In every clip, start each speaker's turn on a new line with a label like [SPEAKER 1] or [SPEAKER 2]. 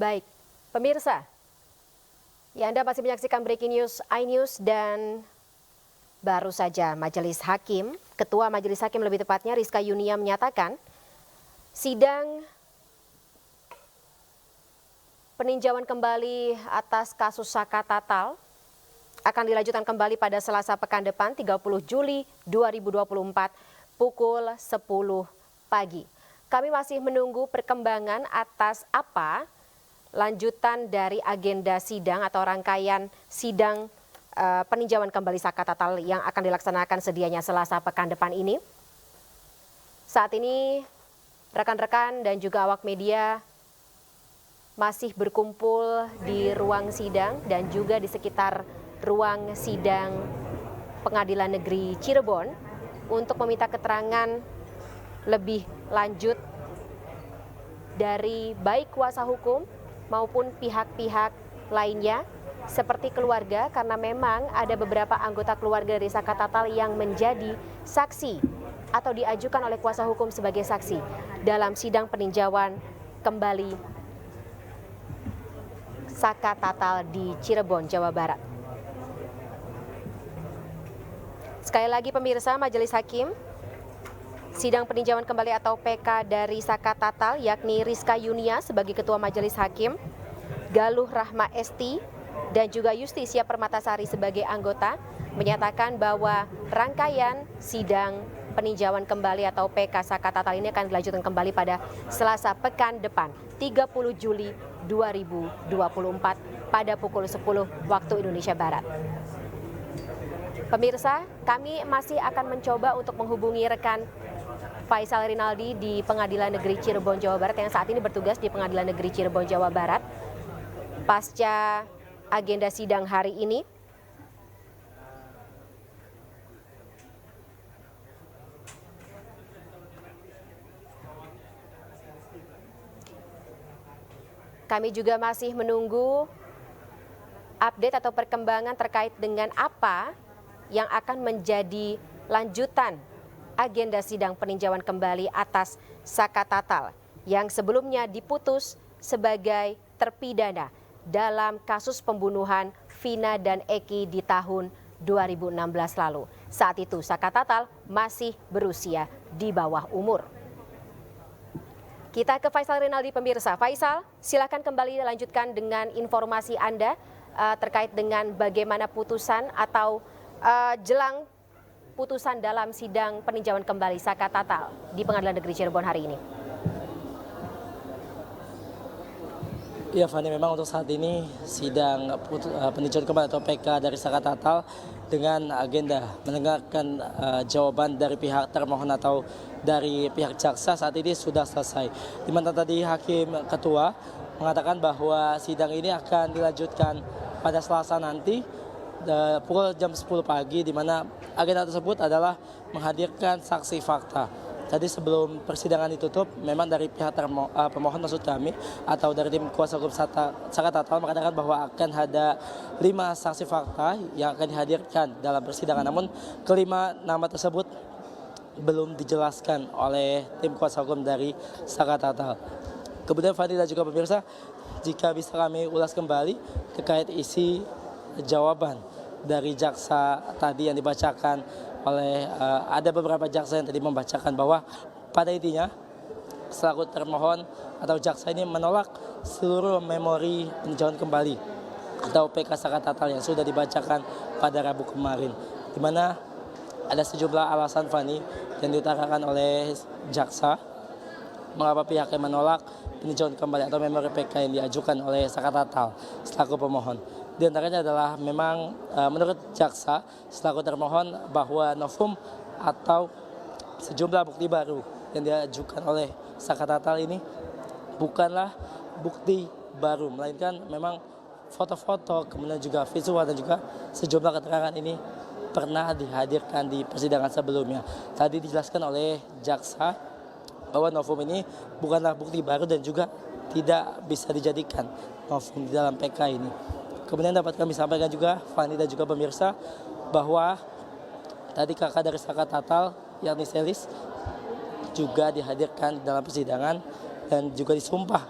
[SPEAKER 1] Baik, pemirsa, ya Anda masih menyaksikan Breaking News iNews dan baru saja Ketua Majelis Hakim lebih tepatnya Rizka Yunia menyatakan sidang peninjauan kembali atas kasus Saka Tatal akan dilanjutkan kembali pada Selasa pekan depan 30 Juli 2024 pukul 10 pagi. Kami masih menunggu perkembangan atas apa lanjutan dari agenda sidang atau rangkaian sidang peninjauan kembali Saka Tatal yang akan dilaksanakan sedianya Selasa pekan depan ini. Saat ini rekan-rekan dan juga awak media masih berkumpul di ruang sidang dan juga di sekitar ruang sidang Pengadilan Negeri Cirebon untuk meminta keterangan lebih lanjut dari baik kuasa hukum maupun pihak-pihak lainnya seperti keluarga, karena memang ada beberapa anggota keluarga dari Saka Tatal yang menjadi saksi atau diajukan oleh kuasa hukum sebagai saksi dalam sidang peninjauan kembali Saka Tatal di Cirebon, Jawa Barat. Sekali lagi pemirsa, Majelis Hakim sidang peninjauan kembali atau PK dari Saka Tatal yakni Rizka Yunia sebagai Ketua Majelis Hakim, Galuh Rahma Esti dan juga Justisia Permatasari sebagai anggota menyatakan bahwa rangkaian sidang peninjauan kembali atau PK Saka Tatal ini akan dilanjutkan kembali pada Selasa pekan depan 30 Juli 2024 pada pukul 10 waktu Indonesia Barat. Pemirsa, kami masih akan mencoba untuk menghubungi rekan Faisal Rinaldi di Pengadilan Negeri Cirebon, Jawa Barat yang saat ini bertugas di Pengadilan Negeri Cirebon, Jawa Barat. Pasca agenda sidang hari ini, kami juga masih menunggu update atau perkembangan terkait dengan apa yang akan menjadi lanjutan agenda sidang peninjauan kembali atas Saka Tatal yang sebelumnya diputus sebagai terpidana dalam kasus pembunuhan Vina dan Eki di tahun 2016 lalu. Saat itu Saka Tatal masih berusia di bawah umur. Kita ke Faisal Rinaldi pemirsa. Faisal, silakan kembali lanjutkan dengan informasi Anda terkait dengan bagaimana putusan atau jelang putusan dalam sidang peninjauan kembali Saka Tatal di Pengadilan Negeri Cirebon hari ini.
[SPEAKER 2] Ya Fani, memang untuk saat ini sidang peninjauan kembali atau PK dari Saka Tatal dengan agenda mendengarkan jawaban dari pihak termohon atau dari pihak jaksa saat ini sudah selesai. Di mana tadi Hakim Ketua mengatakan bahwa sidang ini akan dilanjutkan pada Selasa nanti pukul jam 10 pagi, di mana agenda tersebut adalah menghadirkan saksi fakta. Tadi sebelum persidangan ditutup, memang dari pihak pemohon maksud kami atau dari tim kuasa hukum Saka Tatal mengatakan bahwa akan ada 5 saksi fakta yang akan dihadirkan dalam persidangan. Namun kelima nama tersebut belum dijelaskan oleh tim kuasa hukum dari Saka Tatal. Kemudian Fadil dan juga pemirsa, jika bisa kami ulas kembali terkait isi jawaban dari jaksa tadi yang dibacakan oleh ada beberapa jaksa yang tadi membacakan bahwa pada intinya selaku termohon atau jaksa ini menolak seluruh memori peninjauan kembali atau PK Saka Tatal yang sudah dibacakan pada Rabu kemarin, di mana ada sejumlah alasan Fani yang diutarakan oleh jaksa mengapa pihaknya menolak peninjauan kembali atau memori PK yang diajukan oleh Saka Tatal selaku pemohon. Di antaranya adalah memang menurut jaksa selaku termohon bahwa novum atau sejumlah bukti baru yang diajukan oleh Saka Tatal ini bukanlah bukti baru, melainkan memang foto-foto, kemudian juga visual dan juga sejumlah keterangan ini pernah dihadirkan di persidangan sebelumnya. Tadi dijelaskan oleh jaksa bahwa novum ini bukanlah bukti baru dan juga tidak bisa dijadikan novum di dalam PK ini. Kemudian dapat kami sampaikan juga, Fani dan juga pemirsa, bahwa tadi kakak dari Saka Tatal, yakni Selis, juga dihadirkan dalam persidangan dan juga disumpah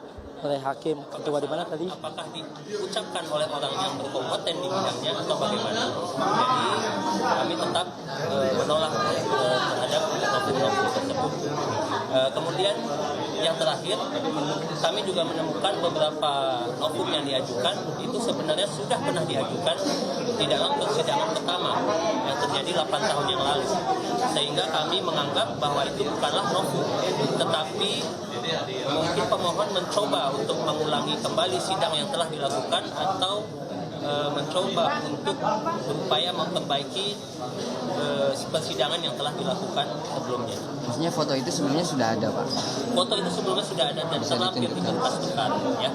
[SPEAKER 2] oleh hakim ketua di mana tadi?
[SPEAKER 3] Apakah diucapkan oleh orang yang berkompeten di bidangnya atau bagaimana? Jadi kami tetap menolak terhadap novum-novum tersebut. Kemudian yang terakhir, kami juga menemukan beberapa novum yang diajukan itu sebenarnya sudah pernah diajukan di dalam persidangan pertama yang terjadi 8 tahun yang lalu. Sehingga kami menganggap bahwa itu bukanlah novum, tetapi mungkin pemohon mencoba untuk mengulangi kembali sidang yang telah dilakukan atau mencoba untuk berupaya memperbaiki persidangan yang telah dilakukan sebelumnya.
[SPEAKER 4] Maksudnya foto itu sebelumnya sudah ada, Pak?
[SPEAKER 3] Foto itu sebelumnya sudah ada dan terlampir di berkas perkara, ya.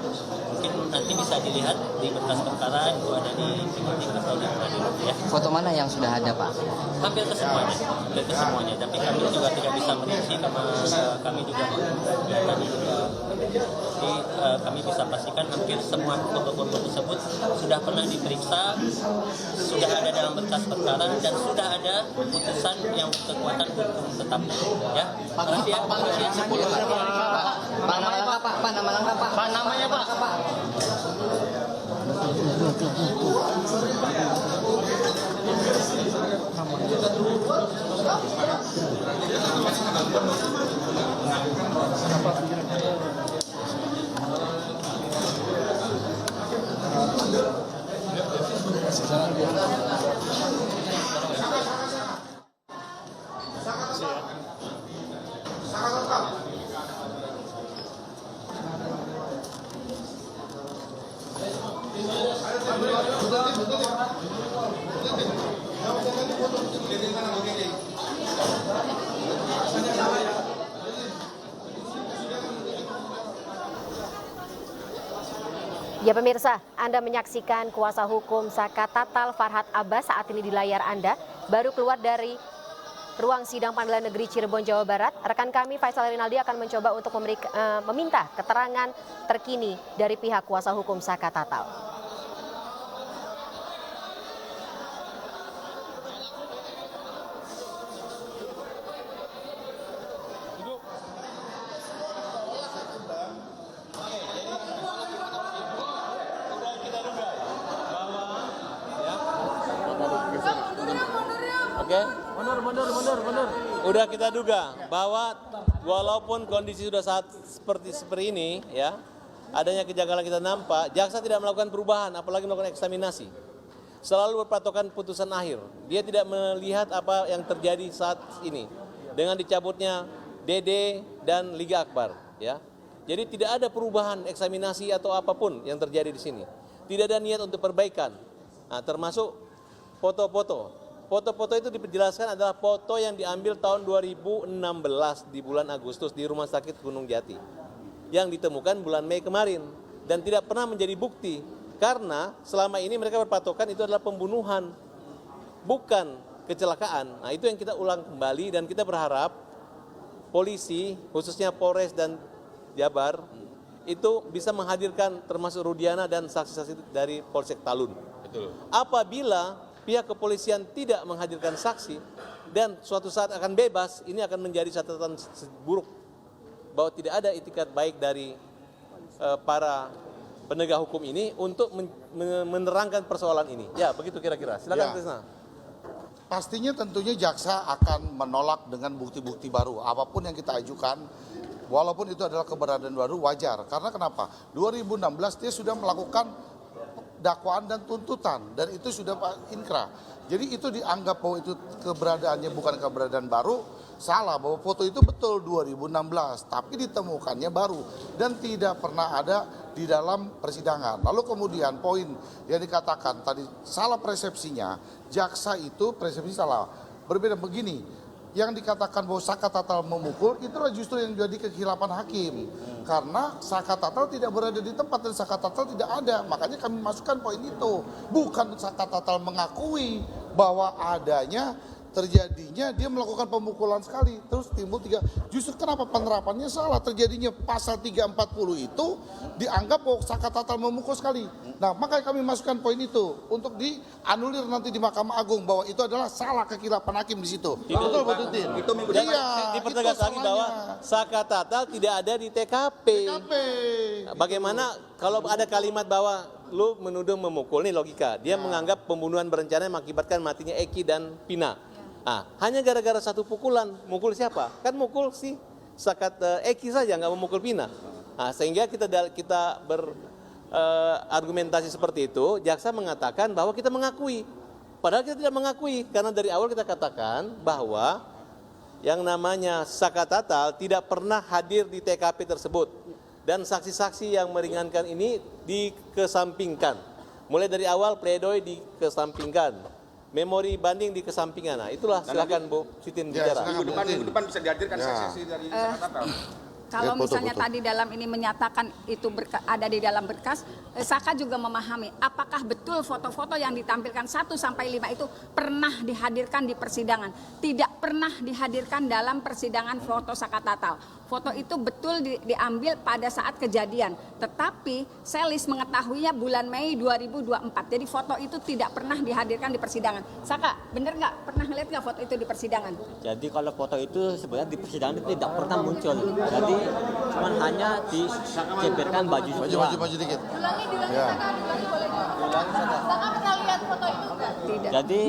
[SPEAKER 3] Mungkin nanti bisa dilihat di berkas perkara itu ada di penyidik atau di pengadilan, ya.
[SPEAKER 4] Foto mana yang sudah ada, Pak?
[SPEAKER 3] Hampir ke semuanya, tapi kami juga tidak bisa merinci karena kami juga tadi jadi kami bisa pastikan hampir semua foto-foto tersebut sudah pernah diperiksa, sudah ada dalam berkas perkara dan sudah ada putusan yang kekuatan hukum tetap, ya. Makasih ya.
[SPEAKER 4] Pak, nama lengkap, Pak. Pak, nama lengkap, Pak. Pak, namanya, Pak.
[SPEAKER 1] Ya pemirsa, Anda menyaksikan kuasa hukum Saka Tatal Farhad Abbas saat ini di layar Anda, baru keluar dari ruang sidang Pengadilan Negeri Cirebon, Jawa Barat. Rekan kami Faisal Rinaldi akan mencoba untuk meminta keterangan terkini dari pihak kuasa hukum Saka Tatal.
[SPEAKER 5] Oke, mundur. Udah kita duga bahwa walaupun kondisi sudah seperti ini, ya, adanya kejanggalan kita nampak, jaksa tidak melakukan perubahan, apalagi melakukan eksaminasi. Selalu berpatokan putusan akhir. Dia tidak melihat apa yang terjadi saat ini dengan dicabutnya DD dan Liga Akbar, ya. Jadi tidak ada perubahan eksaminasi atau apapun yang terjadi di sini. Tidak ada niat untuk perbaikan. Nah, termasuk foto-foto. Foto-foto itu dijelaskan adalah foto yang diambil tahun 2016 di bulan Agustus di Rumah Sakit Gunung Jati. Yang ditemukan bulan Mei kemarin dan tidak pernah menjadi bukti karena selama ini mereka berpatokan itu adalah pembunuhan, bukan kecelakaan. Nah, itu yang kita ulang kembali dan kita berharap polisi, khususnya Polres dan Jabar, itu bisa menghadirkan termasuk Rudiana dan saksi-saksi dari Polsek Talun. Betul. Apabila pihak kepolisian tidak menghadirkan saksi dan suatu saat akan bebas, ini akan menjadi catatan buruk bahwa tidak ada itikat baik dari para penegak hukum ini untuk menerangkan persoalan ini. Ya, begitu kira-kira. Silakan, Krisna.
[SPEAKER 6] Pastinya tentunya jaksa akan menolak dengan bukti-bukti baru. Apapun yang kita ajukan, walaupun itu adalah keberadaan baru, wajar. Karena kenapa? 2016 dia sudah melakukan dakwaan dan tuntutan dan itu sudah inkrah. Jadi itu dianggap bahwa itu keberadaannya bukan keberadaan baru, salah bahwa foto itu betul 2016 tapi ditemukannya baru dan tidak pernah ada di dalam persidangan. Lalu kemudian poin yang dikatakan tadi salah persepsinya, jaksa itu persepsi salah. Berbeda begini. Yang dikatakan bahwa Saka Tatal memukul, itulah justru yang jadi kekhilafan hakim. Karena Saka Tatal tidak berada di tempat dan Saka Tatal tidak ada. Makanya kami masukkan poin itu. Bukan Saka Tatal mengakui bahwa adanya terjadinya dia melakukan pemukulan sekali, terus timbul 3. Justru kenapa penerapannya salah? Terjadinya pasal 340 itu dianggap bahwa Saka Tatal memukul sekali. Nah, makanya kami masukkan poin itu untuk dianulir nanti di Mahkamah Agung bahwa itu adalah salah kekilapan hakim di situ. Betul, Pak Tutin?
[SPEAKER 5] Itu minggu depan dipertegas lagi bahwa Saka Tatal tidak ada di TKP. Bagaimana kalau ada kalimat bahwa lu menuduh memukul, nih logika. Dia menganggap pembunuhan berencana yang mengakibatkan matinya Eki dan Pina. Ah, hanya gara-gara satu pukulan, mukul siapa? Kan mukul si Eki saja, nggak memukul Pina. Nah, sehingga kita argumentasi seperti itu, jaksa mengatakan bahwa kita mengakui. Padahal kita tidak mengakui, karena dari awal kita katakan bahwa yang namanya Saka Tatal tidak pernah hadir di TKP tersebut. Dan saksi-saksi yang meringankan ini dikesampingkan. Mulai dari awal pledoi dikesampingkan. Memori banding dikesampingkan. Nah, itulah silakan Bu Sitin bicara.
[SPEAKER 7] Minggu depan bisa dihadirkan saksi-saksi dari Saka Tatal.
[SPEAKER 8] Kalau misalnya tadi dalam ini menyatakan itu ada di dalam berkas, Saka juga memahami apakah betul foto-foto yang ditampilkan 1 sampai 5 itu pernah dihadirkan di persidangan. Tidak pernah dihadirkan dalam persidangan foto Saka Tatal. Foto itu betul diambil pada saat kejadian. Tetapi Selis mengetahuinya bulan Mei 2024. Jadi foto itu tidak pernah dihadirkan di persidangan. Saka, bener nggak? Pernah ngeliat nggak foto itu di persidangan?
[SPEAKER 4] Jadi kalau foto itu sebenarnya di persidangan itu tidak pernah muncul. Jadi cuman hanya dijeberkan baju semua.
[SPEAKER 6] Maju dikit.
[SPEAKER 9] Ulangi Saka, boleh. Saka pernah lihat foto itu enggak?
[SPEAKER 8] Tidak.
[SPEAKER 4] Jadi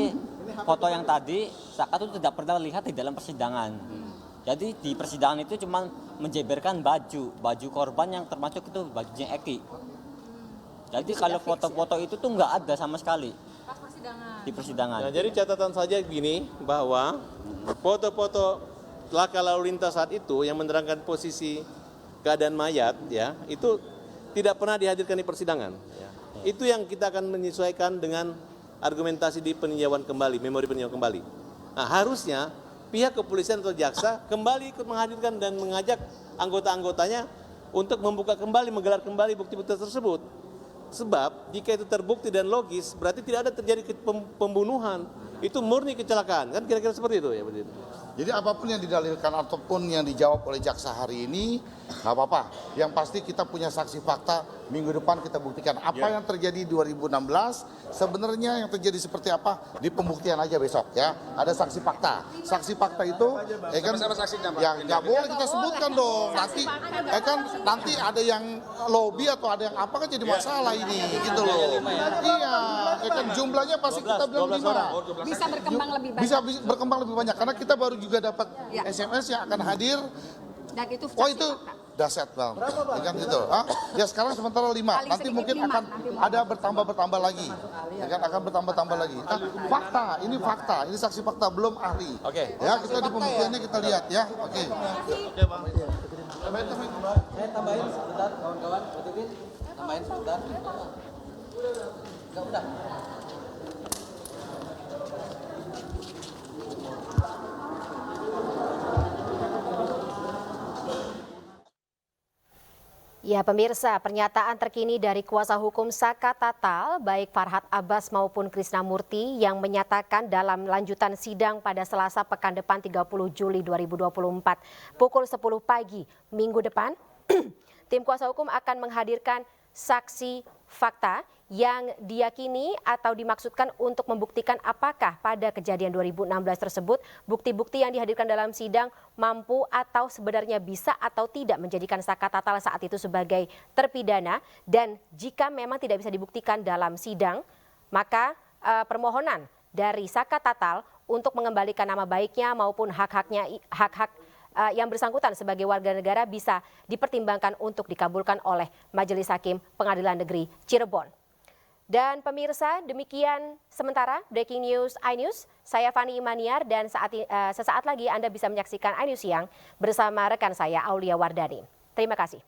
[SPEAKER 4] foto yang tadi Saka itu tidak pernah lihat di dalam persidangan. Jadi di persidangan itu cuma menjeberkan baju korban yang termasuk itu bajunya Eki. Jadi kalau foto-foto itu tuh nggak ada sama sekali
[SPEAKER 9] Pas persidangan.
[SPEAKER 4] di persidangan.
[SPEAKER 5] Nah, jadi catatan saja gini, bahwa foto-foto laka lalu lintas saat itu yang menerangkan posisi keadaan mayat, ya, itu tidak pernah dihadirkan di persidangan. Ya. Itu yang kita akan menyesuaikan dengan argumentasi di peninjauan kembali, memori peninjauan kembali. Nah, harusnya pihak kepolisian atau jaksa kembali ikut menghadirkan dan mengajak anggota-anggotanya untuk membuka kembali, menggelar kembali bukti-bukti tersebut. Sebab jika itu terbukti dan logis, berarti tidak ada terjadi pembunuhan. Itu murni kecelakaan, kan kira-kira seperti itu ya.
[SPEAKER 6] Jadi apapun yang didalilkan ataupun yang dijawab oleh jaksa hari ini, nggak apa-apa. Yang pasti kita punya saksi fakta, minggu depan kita buktikan apa yang terjadi 2016, sebenarnya yang terjadi seperti apa, di pembuktian aja besok ya. Ada saksi fakta. Saksi fakta itu, kan, yang nggak boleh kita sebutkan dong. Nanti, nanti ada yang lobby atau ada yang apa kan jadi masalah ini, gitu loh. Iya, kan jumlahnya pasti kita bilang 5.
[SPEAKER 8] Bisa berkembang lebih banyak.
[SPEAKER 6] Bisa berkembang lebih banyak karena kita baru juga dapat SMS yang akan hadir.
[SPEAKER 8] Dan itu
[SPEAKER 6] Itu dahsyat bang. Kan gitu. Ya sekarang sementara 5. Nanti mungkin akan ada bertambah lagi. Ya kan akan bertambah lagi. Fakta, ini fakta, ini saksi fakta belum ahli.
[SPEAKER 5] Oke.
[SPEAKER 6] Ya kita di pembuktiannya kita lihat ya. Oke. Oke bang.
[SPEAKER 2] Saya tambahin sebentar kawan-kawan, tambahin sebentar. Enggak udah.
[SPEAKER 1] Ya pemirsa, pernyataan terkini dari kuasa hukum Saka Tatal, baik Farhad Abbas maupun Krisnamurti yang menyatakan dalam lanjutan sidang pada Selasa pekan depan 30 Juli 2024 pukul 10 pagi minggu depan, tim kuasa hukum akan menghadirkan saksi fakta yang diyakini atau dimaksudkan untuk membuktikan apakah pada kejadian 2016 tersebut bukti-bukti yang dihadirkan dalam sidang mampu atau sebenarnya bisa atau tidak menjadikan Saka Tatal saat itu sebagai terpidana, dan jika memang tidak bisa dibuktikan dalam sidang maka permohonan dari Saka Tatal untuk mengembalikan nama baiknya maupun hak-hak yang bersangkutan sebagai warga negara bisa dipertimbangkan untuk dikabulkan oleh Majelis Hakim Pengadilan Negeri Cirebon. Dan pemirsa, demikian sementara Breaking News iNews. Saya Fani Imaniar dan sesaat lagi Anda bisa menyaksikan iNews Siang bersama rekan saya Aulia Wardani. Terima kasih.